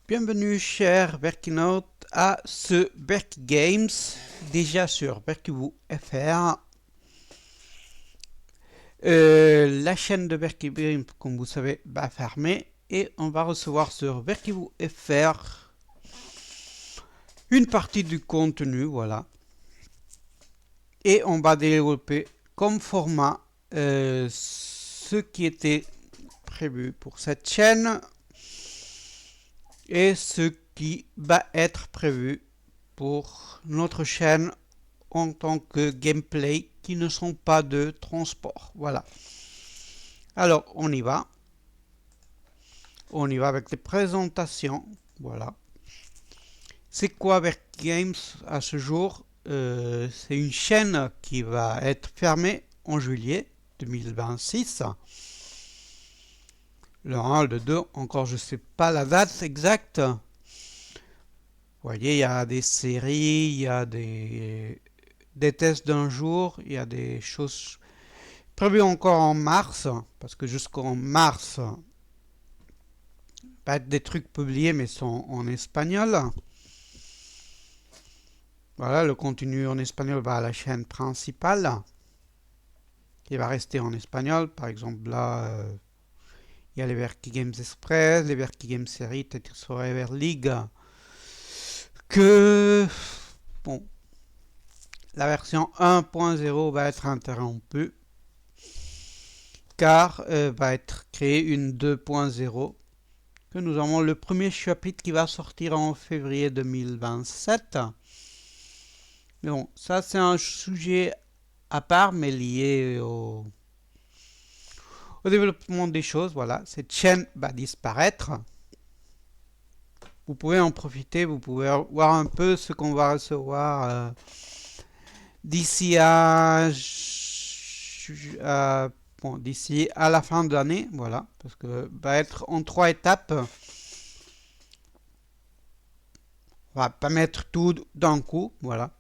Bienvenue chers Berkinautes à ce Berky Games, déjà sur Berkibou.fr. La chaîne de Berky Games, comme vous savez, va fermer et on va recevoir sur Berkibou.fr une partie du contenu, voilà. Et on va développer comme format ce qui était prévu pour cette chaîne et ce qui va être prévu pour notre chaîne en tant que gameplay qui ne sont pas de transport. Voilà. Alors, on y va. On y va avec les présentations. Voilà. C'est quoi Berky Games à ce jour? C'est une chaîne qui va être fermée en juillet 2026. Le 1, le 2, encore je ne sais pas la date exacte. Vous voyez, il y a des séries, il y a des tests d'un jour, il y a des choses prévues encore en mars, parce que jusqu'en mars, pas des trucs publiés, mais sont en espagnol. Voilà, le contenu en espagnol va à la chaîne principale, qui va rester en espagnol. Par exemple, là, il y a les Berky Games Express, les Berky Games Series, Tetris Forever League, que, bon, la version 1.0 va être interrompue, car va être créée une 2.0, que nous avons le premier chapitre qui va sortir en février 2027. Mais bon, ça c'est un sujet à part, mais lié au développement des choses. Voilà, cette chaîne va disparaître. Vous pouvez en profiter, vous pouvez voir un peu ce qu'on va recevoir d'ici bon, d'ici à la fin de l'année, voilà, parce que va être en 3 étapes. On va pas mettre tout d'un coup, voilà.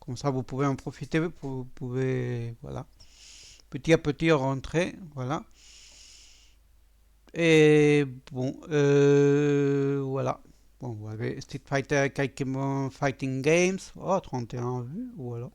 Comme ça, vous pouvez en profiter, vous pouvez, voilà, petit à petit rentrer, voilà. Et bon, voilà. Bon, vous avez Street Fighter, Kaikemon Fighting Games, oh, 31 vues, voilà.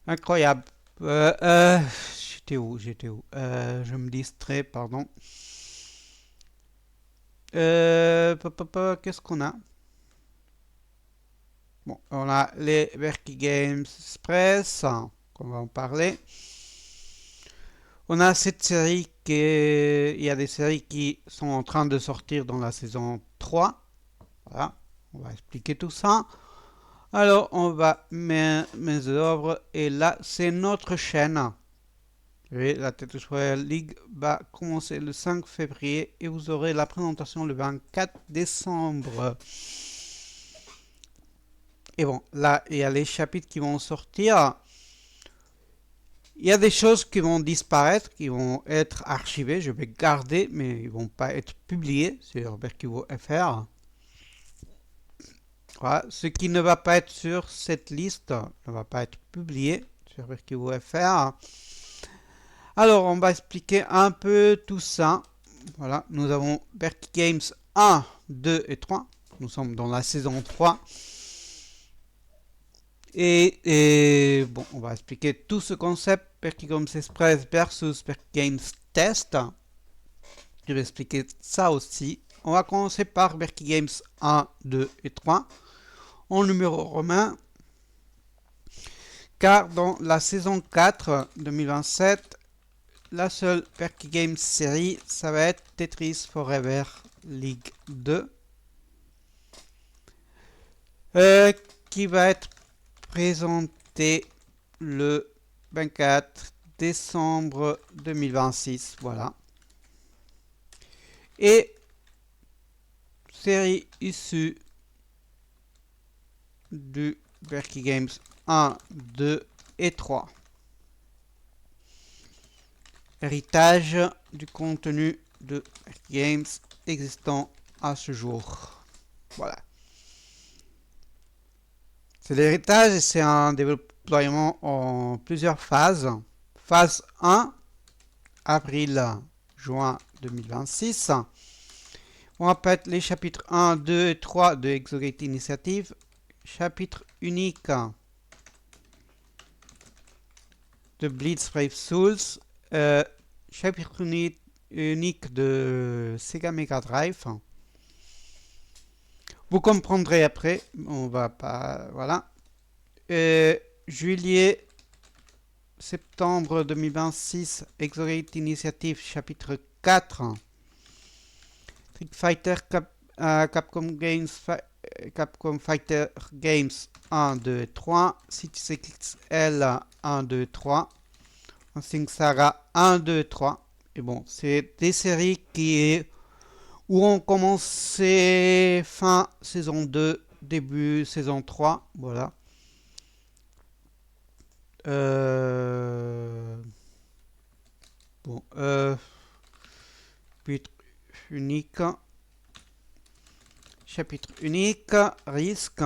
Incroyable. J'étais où? Je me distrais, pardon. Qu'est-ce qu'on a? Bon, on a les Berky Games Express, qu'on va en parler. On a cette série il y a des séries qui sont en train de sortir dans la saison 3. Voilà, on va expliquer tout ça. Alors, on va mettre mes œuvres et là, c'est notre chaîne. Et la Tetris Royal League va commencer le 5 février et vous aurez la présentation le 24 décembre. Et bon, là, il y a les chapitres qui vont sortir. Il y a des choses qui vont disparaître, qui vont être archivées. Je vais garder, mais ils ne vont pas être publiés sur Berkivo.fr. Voilà. Ce qui ne va pas être sur cette liste ne va pas être publié sur Berkivo.fr. Alors, on va expliquer un peu tout ça. Voilà, nous avons Berky Games 1, 2 et 3. Nous sommes dans la saison 3. Et bon, on va expliquer tout ce concept Berky Games Express versus Berky Games Test. Je vais expliquer ça aussi. On va commencer par Berky Games 1, 2 et 3 en numéro romain. Car dans la saison 4 2027, la seule Berky Games série, ça va être Tetris Forever League 2. Qui va être présenté le 24 décembre 2026. Voilà. Et série issue du Berky Games 1, 2 et 3. Héritage du contenu de Berky Games existant à ce jour. Voilà. C'est l'héritage et c'est un déploiement en plusieurs phases. Phase 1, avril-juin 2026. On répète les chapitres 1, 2 et 3 de Exogate Initiative. Chapitre unique de Blitz Brave Souls. Chapitre unique de Sega Mega Drive. Vous comprendrez après. On va pas. Voilà. Juillet, septembre 2026, Exogate Initiative, chapitre 4. Street Fighter Capcom Fighter Games 1, 2 et 3. City XL 1, 2 et 3. Sing Saga 1, 2 et 3. Et bon, c'est des séries où on commençait fin saison 2, début saison 3. Voilà. Bon, chapitre unique, risque,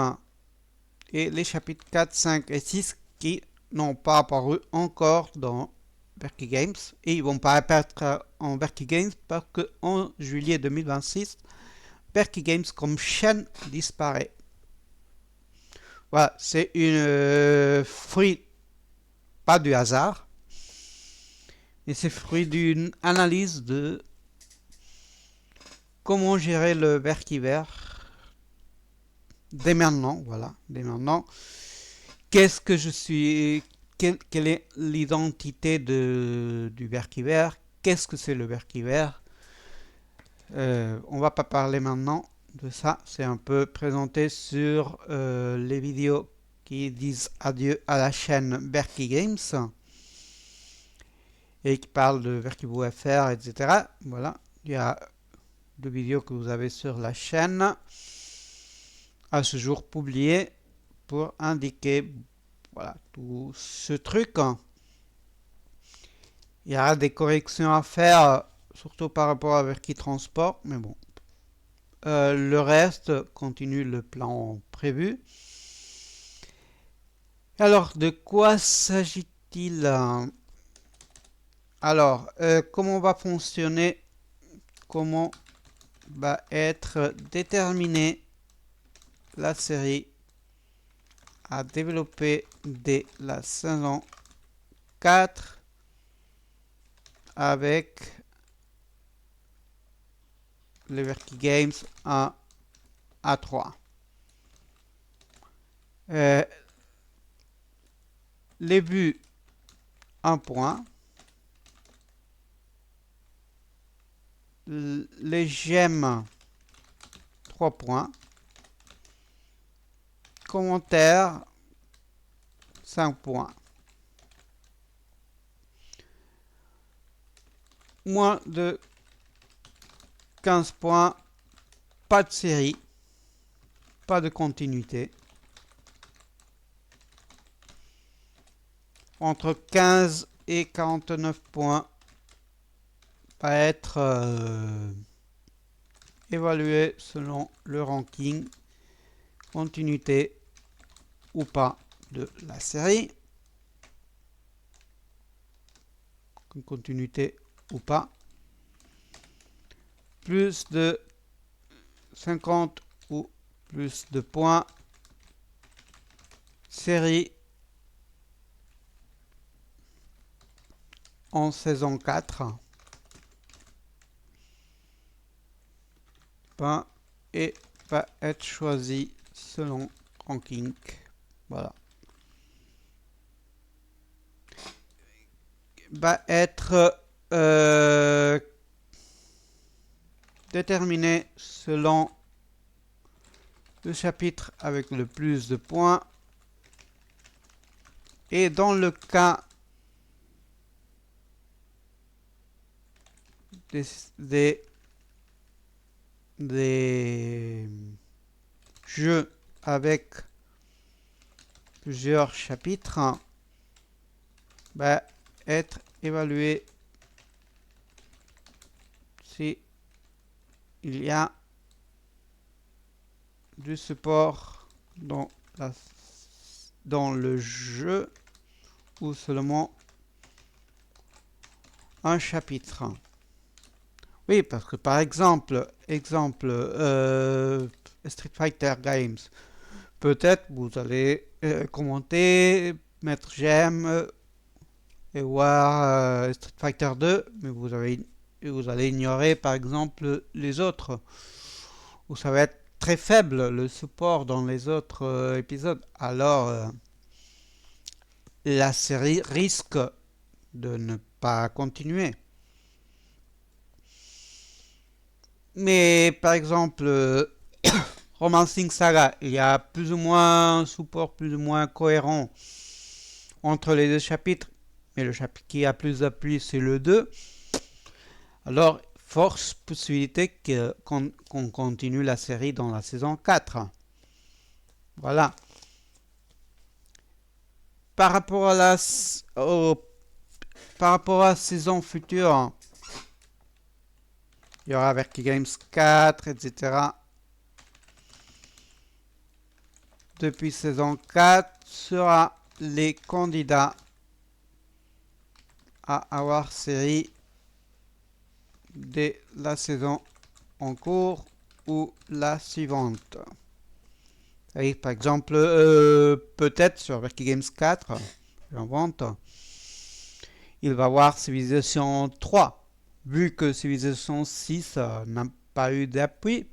et les chapitres 4, 5 et 6 qui n'ont pas apparu encore dans Berky Games, et ils vont pas apparaître en Berky Games parce que en juillet 2026, Berky Games comme chaîne disparaît. Voilà, c'est une fruit, pas du hasard, mais c'est fruit d'une analyse de comment gérer le Berkeyver dès maintenant, voilà, dès maintenant. Qu'est-ce que je suis, quelle est l'identité du Berkeyver? Qu'est-ce que c'est le Berkeyver? On va pas parler maintenant de ça, c'est un peu présenté sur les vidéos qui disent adieu à la chaîne Berky Games et qui parlent de Verkibo FR, etc. Voilà, il y a deux vidéos que vous avez sur la chaîne à ce jour publiées pour indiquer voilà tout ce truc. Il y aura des corrections à faire, surtout par rapport à Verky Transport, mais bon. Le reste continue le plan prévu. Alors, de quoi s'agit-il? Alors, comment va fonctionner? Comment va être déterminée la série à développer dès la saison 4 avec les Verky Games 1 à 3. Les buts 1 point. Les gemmes 3 points. Commentaires 5 points. Moins de 15 points. Pas de série. Pas de continuité. Entre 15 et 49 points va être évalué selon le ranking, continuité ou pas de la série, continuité ou pas, plus de 50 ou plus de points, série en saison 4, et va être choisi selon ranking. Voilà. Va être déterminé selon le chapitre avec le plus de points. Et dans le cas des jeux avec plusieurs chapitres, va être évalué si il y a du support dans le jeu ou seulement un chapitre. Oui, parce que par exemple, Street Fighter Games, peut-être vous allez commenter, mettre j'aime et voir Street Fighter 2, mais vous allez ignorer par exemple les autres, où ça va être très faible le support dans les autres épisodes. Alors la série risque de ne pas continuer. Mais par exemple, Romancing Saga, il y a plus ou moins un support plus ou moins cohérent entre les deux chapitres, mais le chapitre qui a plus d'appui, c'est le 2. Alors, force possibilité qu'on continue la série dans la saison 4. Voilà. Par rapport à par rapport à la saison future, il y aura Verky Games 4, etc. Depuis saison 4 sera les candidats à avoir série dès la saison en cours ou la suivante. Et par exemple, peut-être sur Verky Games 4, j'invente, il va voir Civilization 3. Vu que Civilization 6 n'a pas eu d'appui,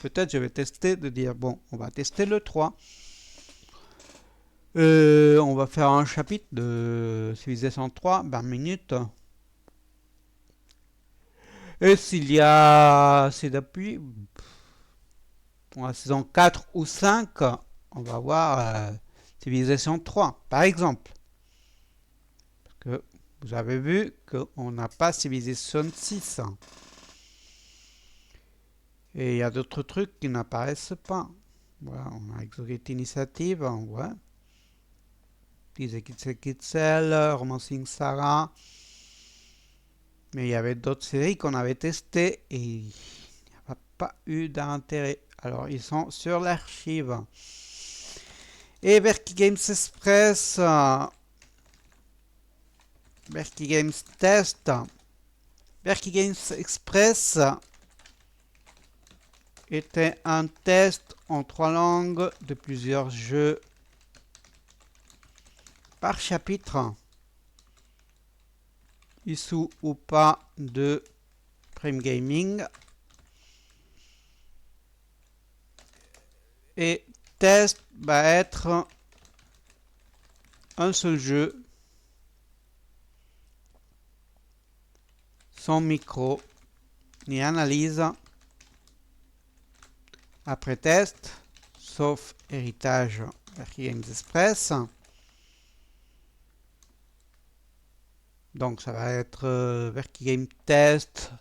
peut-être je vais tester de dire, bon, on va tester le 3. On va faire un chapitre de Civilization 3, 20 minutes. Et s'il y a assez d'appui, pour la saison 4 ou 5, on va voir Civilization 3, par exemple. Parce que vous avez vu qu'on n'a pas Civilization 6. Et il y a d'autres trucs qui n'apparaissent pas. Voilà, on a Exogate Initiative, ouais. Kitzel, Romancing Sarah. Mais il y avait d'autres séries qu'on avait testées et il n'y a pas eu d'intérêt. Alors ils sont sur l'archive. Et Verky Games Express, Verky Games Test, Verky Games Express était un test en 3 langues de plusieurs jeux par chapitre, issus ou pas de Prime Gaming. Et test va être un seul jeu, sans micro ni analyse. Après test, sauf héritage Verky Games Express. Donc ça va être Verky Game Test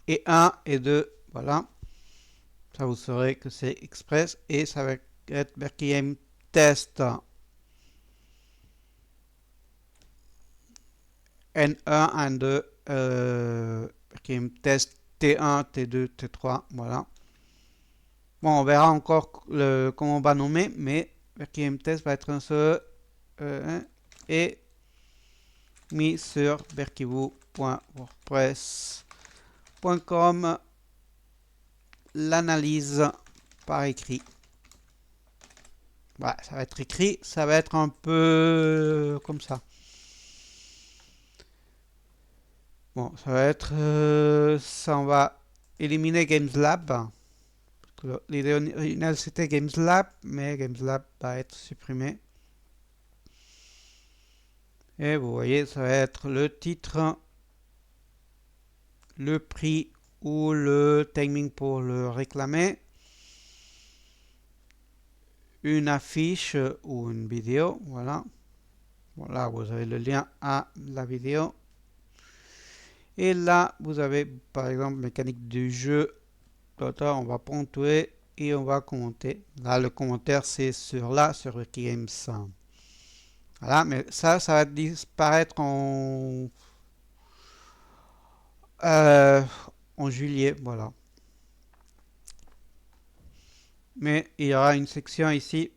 et 1 et 2. Voilà. Ça vous saurez que c'est Express et ça va être Verky Game Test N1, N2, Verky Game Test T1, T2, T3. Voilà. Bon, on verra encore comment on va nommer, mais Verky Game Test va être un seul et mis sur verkyboo.wordpress.com l'analyse par écrit. Voilà, ça va être écrit, ça va être un peu comme ça. Bon, ça va être... ça, on va éliminer Games Lab. L'idée originale c'était Games Lab, mais Games Lab va être supprimé. Et vous voyez, ça va être le titre, le prix ou le timing pour le réclamer, une affiche ou une vidéo, voilà. Voilà, vous avez le lien à la vidéo. Et là, vous avez par exemple mécanique du jeu. On va ponctuer et on va commenter. Là, le commentaire, c'est sur Verky Games. Voilà, mais ça va disparaître euh, en juillet, voilà. Mais il y aura une section ici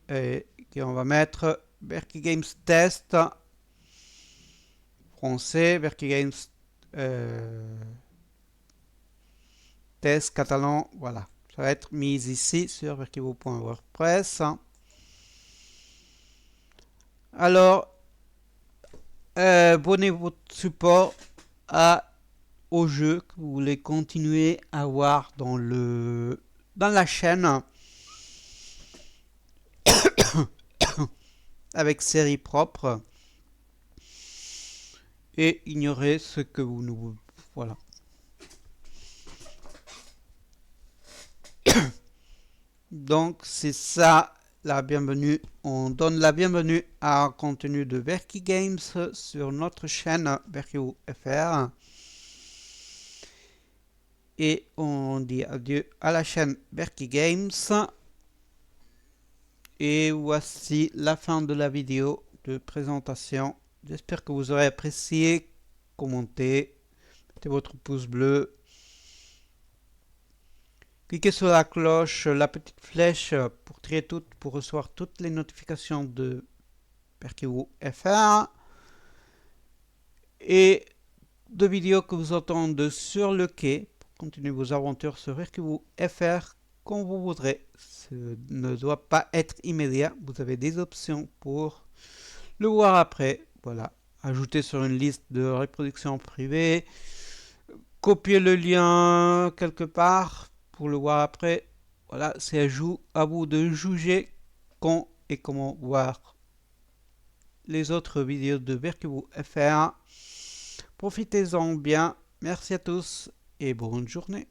qu'on va mettre Verky Games Test français, Verky Games test catalan, voilà. Ça va être mis ici sur verkivo.wordpress. Alors, abonnez votre support au jeu que vous voulez continuer à voir dans la chaîne avec série propre et ignorez ce que vous nous voilà. Donc c'est ça la bienvenue. On donne la bienvenue à un contenu de Verki Games sur notre chaîne VerkiFR. Et on dit adieu à la chaîne Verki Games. Et voici la fin de la vidéo de présentation. J'espère que vous aurez apprécié. Commentez, mettez votre pouce bleu. Cliquez sur la cloche, la petite flèche pour recevoir toutes les notifications de VerkiFR et de vidéos que vous entendez sur le quai pour continuer vos aventures sur VerkiFR comme vous voudrez. Ce ne doit pas être immédiat. Vous avez des options pour le voir après. Voilà. Ajouter sur une liste de reproduction privée. Copier le lien quelque part pour le voir après. Voilà, c'est à vous de juger quand et comment voir les autres vidéos de VerkiFR. Profitez-en bien. Merci à tous et bonne journée.